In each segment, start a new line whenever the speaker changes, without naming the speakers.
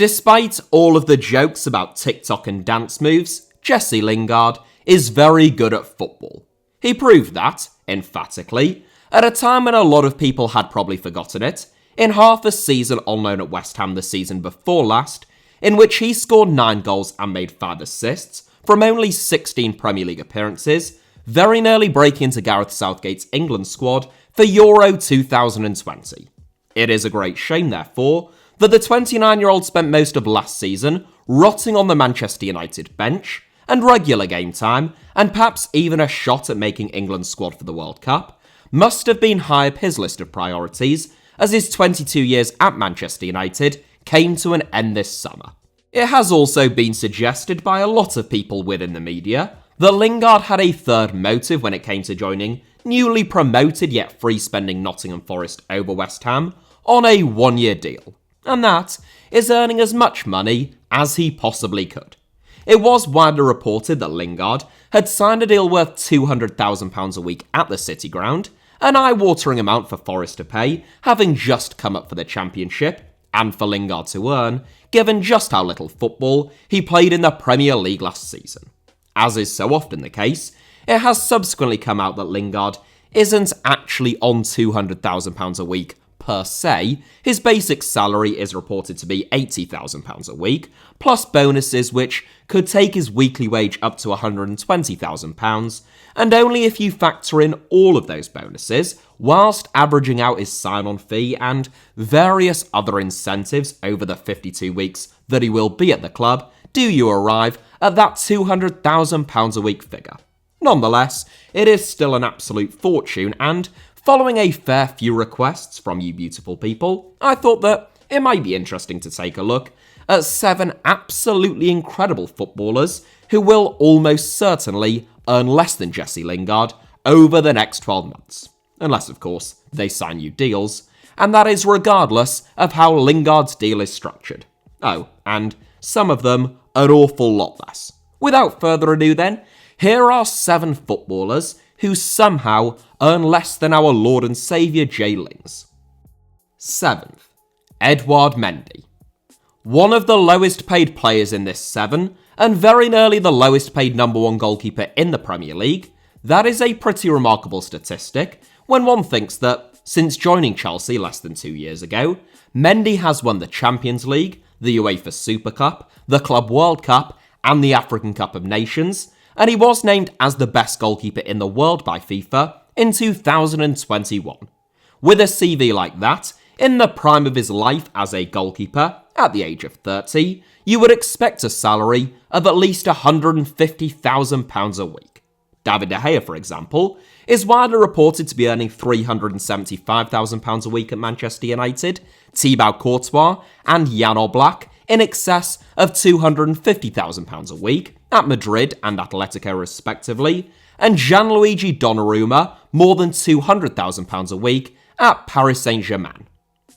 Despite all of the jokes about TikTok and dance moves, Jesse Lingard is very good at football. He proved that, emphatically, at a time when a lot of people had probably forgotten it, in half a season on loan at West Ham the season before last, in which he scored 9 goals and made 5 assists from only 16 Premier League appearances, very nearly breaking into Gareth Southgate's England squad for Euro 2020. It is a great shame, therefore, that the 29-year-old spent most of last season rotting on the Manchester United bench, and regular game time, and perhaps even a shot at making England's squad for the World Cup, must have been high up his list of priorities as his 22 years at Manchester United came to an end this summer. It has also been suggested by a lot of people within the media that Lingard had a third motive when it came to joining newly promoted yet free-spending Nottingham Forest over West Ham on a 1-year deal, and that is earning as much money as he possibly could. It was widely reported that Lingard had signed a deal worth £200,000 a week at the City Ground, an eye-watering amount for Forest to pay, having just come up for the Championship, and for Lingard to earn, given just how little football he played in the Premier League last season. As is so often the case, it has subsequently come out that Lingard isn't actually on £200,000 a week per se. His basic salary is reported to be £80,000 a week, plus bonuses which could take his weekly wage up to £120,000, and only if you factor in all of those bonuses, whilst averaging out his sign-on fee and various other incentives over the 52 weeks that he will be at the club, do you arrive at that £200,000 a week figure. Nonetheless, it is still an absolute fortune, and following a fair few requests from you beautiful people, I thought that it might be interesting to take a look at 7 absolutely incredible footballers who will almost certainly earn less than Jesse Lingard over the next 12 months. Unless, of course, they sign new deals, and that is regardless of how Lingard's deal is structured. Oh, and some of them an awful lot less. Without further ado then, here are 7 footballers who somehow earn less than our Lord and Saviour J. Lings. 7th, Édouard Mendy. One of the lowest paid players in this 7, and very nearly the lowest paid number 1 goalkeeper in the Premier League. That is a pretty remarkable statistic when one thinks that, since joining Chelsea less than 2 years ago, Mendy has won the Champions League, the UEFA Super Cup, the Club World Cup, and the African Cup of Nations, and he was named as the best goalkeeper in the world by FIFA in 2021. With a CV like that, in the prime of his life as a goalkeeper, at the age of 30, you would expect a salary of at least £150,000 a week. David De Gea, for example, is widely reported to be earning £375,000 a week at Manchester United, Thibaut Courtois and Jan Oblak in excess of £250,000 a week at Madrid and Atletico respectively, and Gianluigi Donnarumma more than £200,000 a week at Paris Saint-Germain.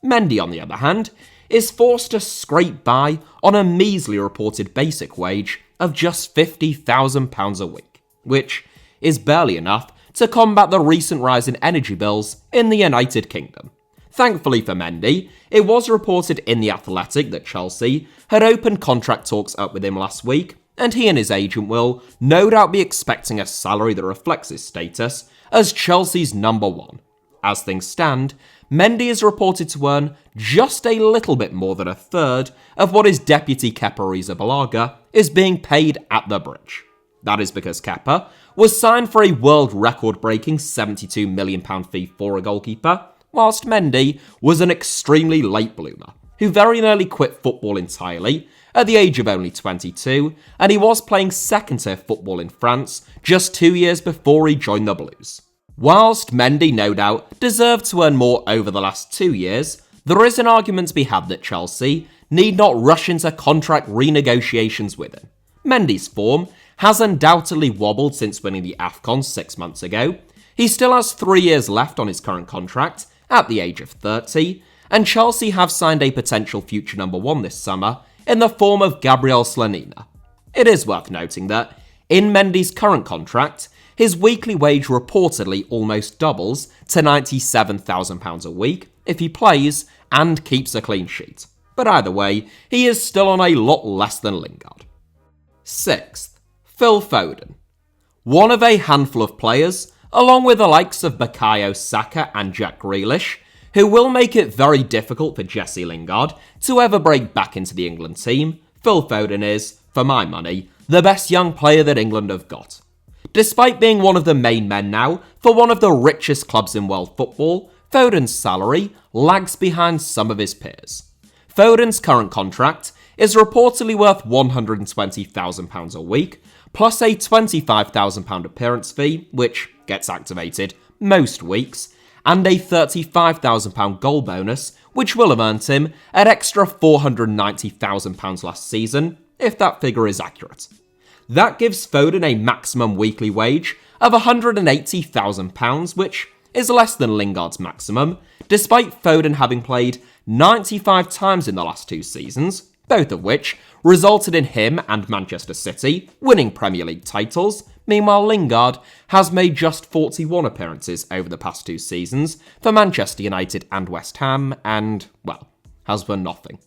Mendy, on the other hand, is forced to scrape by on a measly reported basic wage of just £50,000 a week, which is barely enough to combat the recent rise in energy bills in the United Kingdom. Thankfully for Mendy, it was reported in The Athletic that Chelsea had opened contract talks up with him last week, and he and his agent will no doubt be expecting a salary that reflects his status as Chelsea's number 1. As things stand, Mendy is reported to earn just a little bit more than a third of what his deputy Kepa Arrizabalaga is being paid at the Bridge. That is because Kepa was signed for a world record-breaking £72 million fee for a goalkeeper, whilst Mendy was an extremely late bloomer, who very nearly quit football entirely at the age of only 22, and he was playing second-tier football in France just 2 years before he joined the Blues. Whilst Mendy no doubt deserved to earn more over the last 2 years, there is an argument to be had that Chelsea need not rush into contract renegotiations with him. Mendy's form has undoubtedly wobbled since winning the AFCON 6 months ago. He still has 3 years left on his current contract at the age of 30, and Chelsea have signed a potential future number 1 this summer in the form of Gabriel Slonina. It is worth noting that, in Mendy's current contract, his weekly wage reportedly almost doubles to £97,000 a week if he plays and keeps a clean sheet. But either way, he is still on a lot less than Lingard. 6th, Phil Foden. One of a handful of players, along with the likes of Bukayo Saka and Jack Grealish, who will make it very difficult for Jesse Lingard to ever break back into the England team. Phil Foden is, for my money, the best young player that England have got. Despite being one of the main men now for one of the richest clubs in world football, Foden's salary lags behind some of his peers. Foden's current contract is reportedly worth £120,000 a week, plus a £25,000 appearance fee, which gets activated most weeks, and a £35,000 goal bonus, which will have earned him an extra £490,000 last season, if that figure is accurate. That gives Foden a maximum weekly wage of £180,000, which is less than Lingard's maximum, despite Foden having played 95 times in the last 2 seasons, both of which resulted in him and Manchester City winning Premier League titles. Meanwhile, Lingard has made just 41 appearances over the past 2 seasons for Manchester United and West Ham and, well, has won nothing.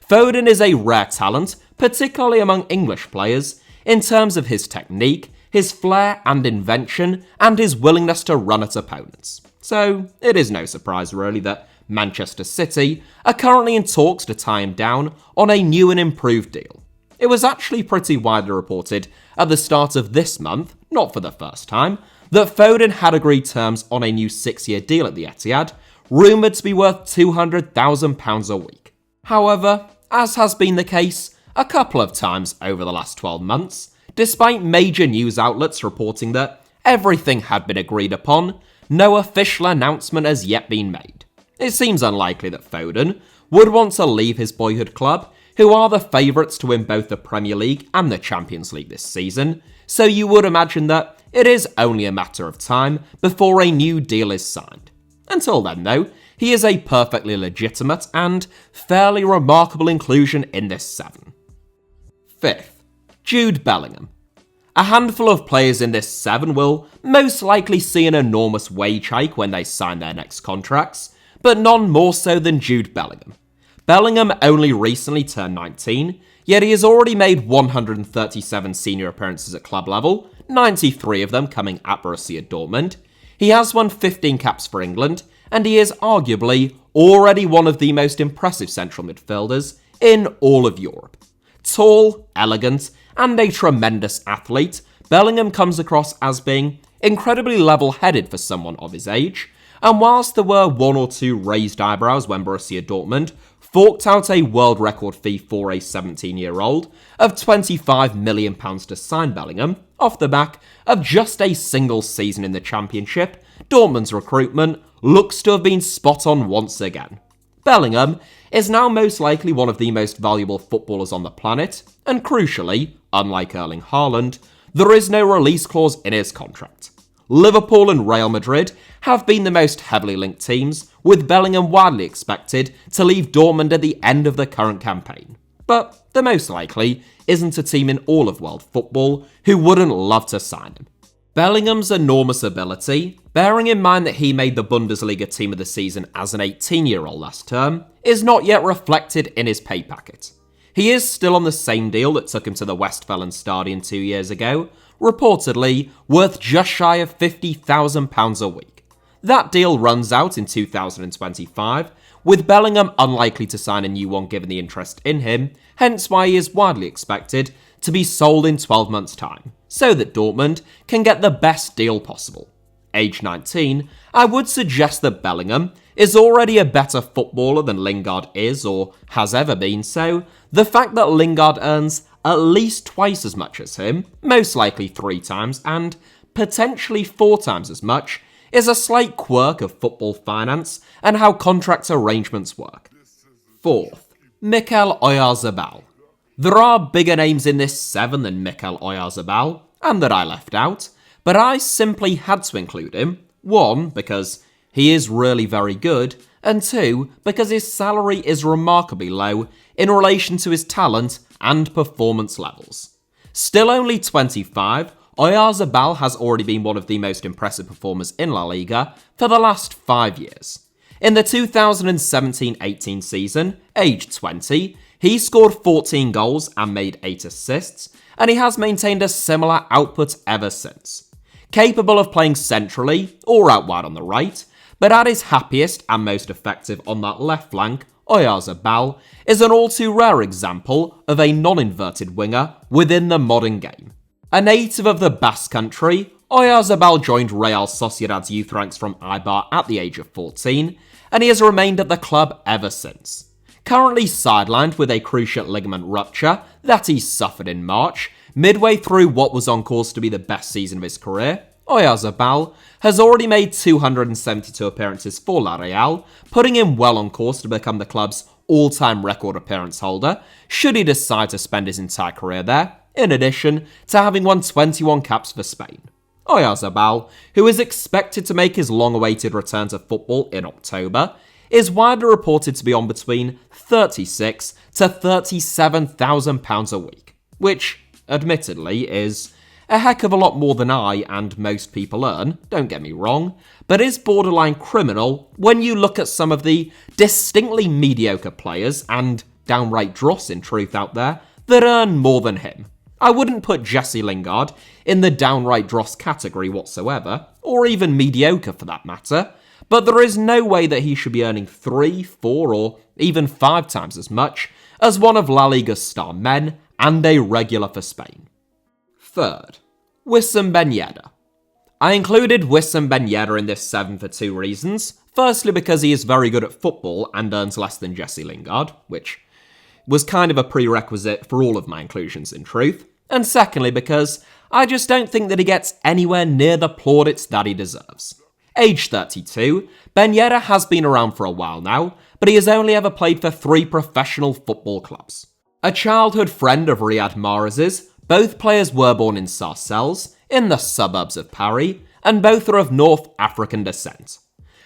Foden is a rare talent, particularly among English players, in terms of his technique, his flair and invention, and his willingness to run at opponents. So, it is no surprise really that Manchester City are currently in talks to tie him down on a new and improved deal. It was actually pretty widely reported at the start of this month, not for the first time, that Foden had agreed terms on a new 6-year deal at the Etihad, rumoured to be worth £200,000 a week. However, as has been the case a couple of times over the last 12 months, despite major news outlets reporting that everything had been agreed upon, no official announcement has yet been made. It seems unlikely that Foden would want to leave his boyhood club, who are the favourites to win both the Premier League and the Champions League this season, so you would imagine that it is only a matter of time before a new deal is signed. Until then, though, he is a perfectly legitimate and fairly remarkable inclusion in this 7. 5th, Jude Bellingham. A handful of players in this 7 will most likely see an enormous wage hike when they sign their next contracts, but none more so than Jude Bellingham. Bellingham only recently turned 19, yet he has already made 137 senior appearances at club level, 93 of them coming at Borussia Dortmund. He has won 15 caps for England, and he is arguably already one of the most impressive central midfielders in all of Europe. Tall, elegant, and a tremendous athlete, Bellingham comes across as being incredibly level-headed for someone of his age, and whilst there were 1 or 2 raised eyebrows when Borussia Dortmund forked out a world record fee for a 17-year-old of £25 million to sign Bellingham, off the back of just a single season in the Championship, Dortmund's recruitment looks to have been spot on once again. Bellingham is now most likely one of the most valuable footballers on the planet, and crucially, unlike Erling Haaland, there is no release clause in his contract. Liverpool and Real Madrid have been the most heavily linked teams, with Bellingham widely expected to leave Dortmund at the end of the current campaign. But the most likely isn't a team in all of world football who wouldn't love to sign him. Bellingham's enormous ability, bearing in mind that he made the Bundesliga team of the season as an 18-year-old last term, is not yet reflected in his pay packet. He is still on the same deal that took him to the Westfalenstadion 2 years ago, reportedly worth just shy of £50,000 a week. That deal runs out in 2025, with Bellingham unlikely to sign a new one given the interest in him, hence why he is widely expected to be sold in 12 months' time, so that Dortmund can get the best deal possible. Age 19, I would suggest that Bellingham is already a better footballer than Lingard is or has ever been, so the fact that Lingard earns at least twice as much as him, most likely 3 times, and potentially 4 times as much, is a slight quirk of football finance and how contract arrangements work. 4th, Mikhail Ayazabal. There are bigger names in this 7 than Mikhail Ayazabal, and that I left out, but I simply had to include him. 1, because he is really very good, and 2, because his salary is remarkably low in relation to his talent and performance levels. Still only 25, Ayazabal has already been one of the most impressive performers in La Liga for the last 5 years. In the 2017-18 season, aged 20, he scored 14 goals and made 8 assists, and he has maintained a similar output ever since. Capable of playing centrally or out wide on the right, but at his happiest and most effective on that left flank, Ayazabal is an all too rare example of a non-inverted winger within the modern game. A native of the Basque Country, Ayazabal joined Real Sociedad's youth ranks from Eibar at the age of 14, and he has remained at the club ever since. Currently sidelined with a cruciate ligament rupture that he suffered in March, midway through what was on course to be the best season of his career, Ayazabal has already made 272 appearances for La Real, putting him well on course to become the club's all-time record appearance holder, should he decide to spend his entire career there, in addition to having won 21 caps for Spain. Ayazabal, who is expected to make his long-awaited return to football in October, is widely reported to be on between £36,000 to £37,000 a week, which, admittedly, is a heck of a lot more than I and most people earn, don't get me wrong, but is borderline criminal when you look at some of the distinctly mediocre players, and downright dross in truth out there, that earn more than him. I wouldn't put Jesse Lingard in the downright dross category whatsoever, or even mediocre for that matter, but there is no way that he should be earning 3, 4, or even 5 times as much as one of La Liga's star men and a regular for Spain. Third, Wissam Ben Yedder. I included Wissam Ben Yedder in this 7 for 2 reasons. Firstly, because he is very good at football and earns less than Jesse Lingard, which was kind of a prerequisite for all of my inclusions in truth. And secondly, because I just don't think that he gets anywhere near the plaudits that he deserves. Age 32, Ben Yedder has been around for a while now, but he has only ever played for 3 professional football clubs. A childhood friend of Riyad Mahrez's, both players were born in Sarcelles, in the suburbs of Paris, and both are of North African descent.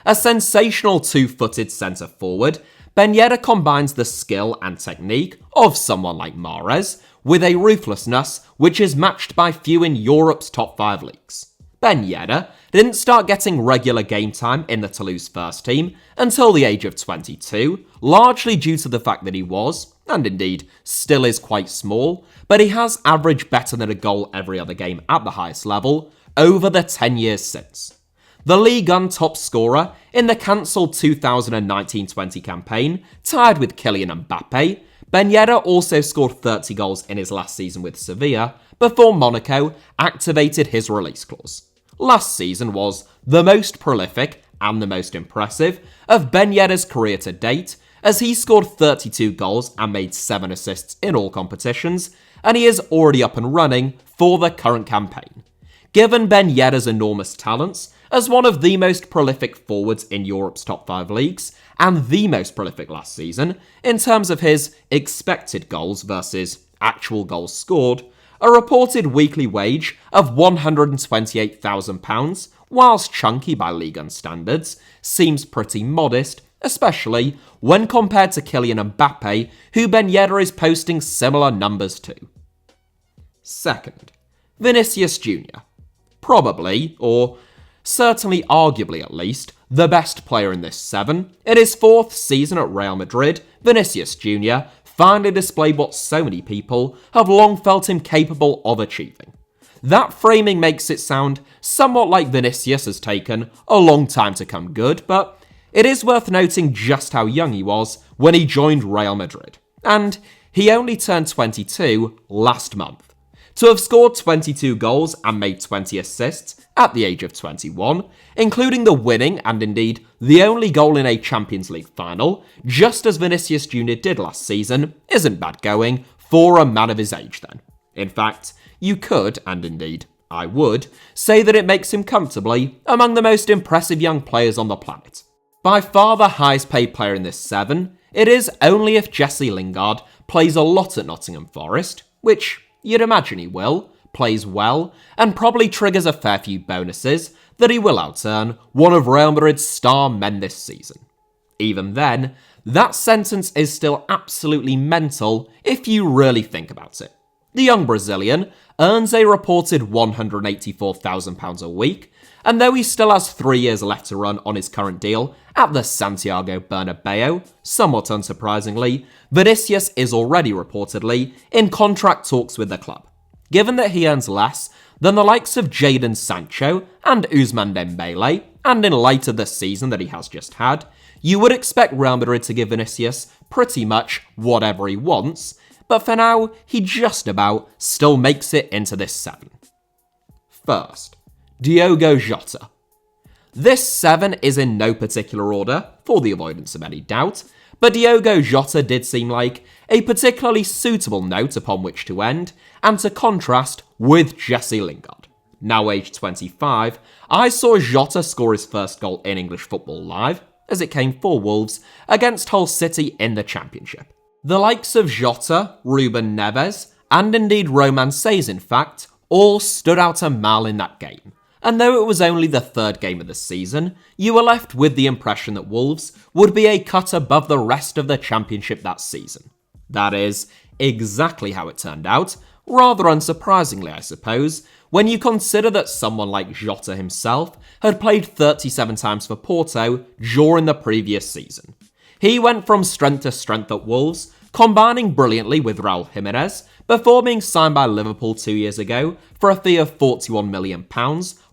A sensational 2-footed centre-forward, Ben Yedder combines the skill and technique of someone like Mahrez with a ruthlessness which is matched by few in Europe's top 5 leagues. Ben Yedder didn't start getting regular game time in the Toulouse first team until the age of 22, largely due to the fact that he was, and indeed still is quite small, but he has averaged better than a goal every other game at the highest level over the 10 years since. The Ligue 1 top scorer in the cancelled 2019-20 campaign, tied with Kylian Mbappe, Ben Yedder also scored 30 goals in his last season with Sevilla before Monaco activated his release clause. Last season was the most prolific and the most impressive of Ben Yedder's career to date, as he scored 32 goals and made 7 assists in all competitions, and he is already up and running for the current campaign. Given Ben Yedder's enormous talents, as one of the most prolific forwards in Europe's top 5 leagues, and the most prolific last season, in terms of his expected goals versus actual goals scored, a reported weekly wage of £128,000, whilst chunky by Ligue 1 standards, seems pretty modest, especially when compared to Kylian Mbappe, who Ben Yedder is posting similar numbers to. Second, Vinicius Jr. Probably, or certainly arguably at least, the best player in this 7. In his 4th season at Real Madrid, Vinicius Jr. finally displayed what so many people have long felt him capable of achieving. That framing makes it sound somewhat like Vinicius has taken a long time to come good, but it is worth noting just how young he was when he joined Real Madrid. And he only turned 22 last month. To have scored 22 goals and made 20 assists at the age of 21, including the winning and indeed the only goal in a Champions League final, just as Vinicius Jr. did last season, isn't bad going for a man of his age then. In fact, you could, and indeed I would, say that it makes him comfortably among the most impressive young players on the planet. By far the highest paid player in this 7, it is only if Jesse Lingard plays a lot at Nottingham Forest, which you'd imagine he will, plays well, and probably triggers a fair few bonuses, that he will out-earn one of Real Madrid's star men this season. Even then, that sentence is still absolutely mental if you really think about it. The young Brazilian earns a reported £184,000 a week, and though he still has 3 years left to run on his current deal at the Santiago Bernabeu, somewhat unsurprisingly, Vinicius is already reportedly in contract talks with the club. Given that he earns less than the likes of Jadon Sancho and Ousmane Dembele, and in light of the season that he has just had, you would expect Real Madrid to give Vinicius pretty much whatever he wants, but for now, he just about still makes it into this 7. First, Diogo Jotter. This 7 is in no particular order, for the avoidance of any doubt, but Diogo Jotter did seem like a particularly suitable note upon which to end, and to contrast with Jesse Lingard. Now aged 25, I saw Jotter score his first goal in English football live, as it came for Wolves, against Hull City in the Championship. The likes of Jotter, Ruben Neves, and indeed Roman Says in fact, all stood out a mile in that game. And though it was only the 3rd game of the season, you were left with the impression that Wolves would be a cut above the rest of the Championship that season. That is exactly how it turned out, rather unsurprisingly I suppose, when you consider that someone like Jotter himself had played 37 times for Porto during the previous season. He went from strength to strength at Wolves, combining brilliantly with Raul Jimenez, before being signed by Liverpool 2 years ago for a fee of £41 million,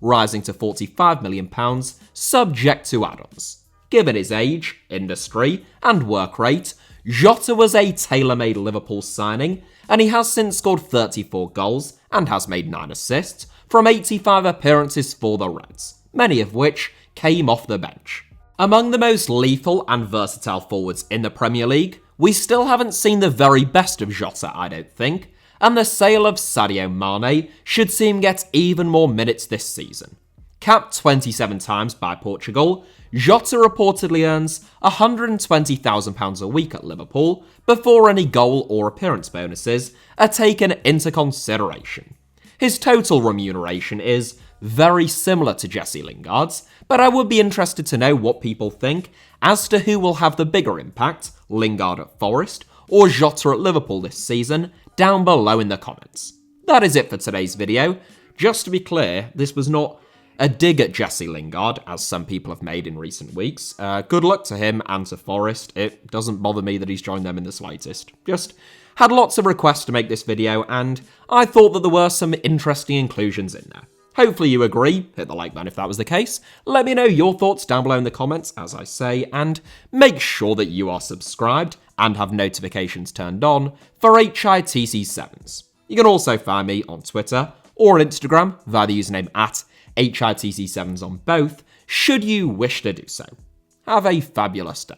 rising to £45 million, subject to add-ons. Given his age, industry, and work rate, Jotter was a tailor-made Liverpool signing, and he has since scored 34 goals and has made 9 assists from 85 appearances for the Reds, many of which came off the bench. Among the most lethal and versatile forwards in the Premier League, we still haven't seen the very best of Jotter, I don't think, and the sale of Sadio Mane should see him get even more minutes this season. Capped 27 times by Portugal, Jotter reportedly earns £120,000 a week at Liverpool before any goal or appearance bonuses are taken into consideration. His total remuneration is very similar to Jesse Lingard's, but I would be interested to know what people think as to who will have the bigger impact, Lingard at Forest or Jotter at Liverpool this season, down below in the comments. That is it for today's video. Just to be clear, this was not a dig at Jesse Lingard, as some people have made in recent weeks. Good luck to him and to Forest. It doesn't bother me that he's joined them in the slightest. Just had lots of requests to make this video, and I thought that there were some interesting inclusions in there. Hopefully you agree, hit the like button if that was the case, let me know your thoughts down below in the comments, as I say, and make sure that you are subscribed and have notifications turned on for HITC Sevens. You can also find me on Twitter or on Instagram via the username at HITC Sevens on both, should you wish to do so. Have a fabulous day.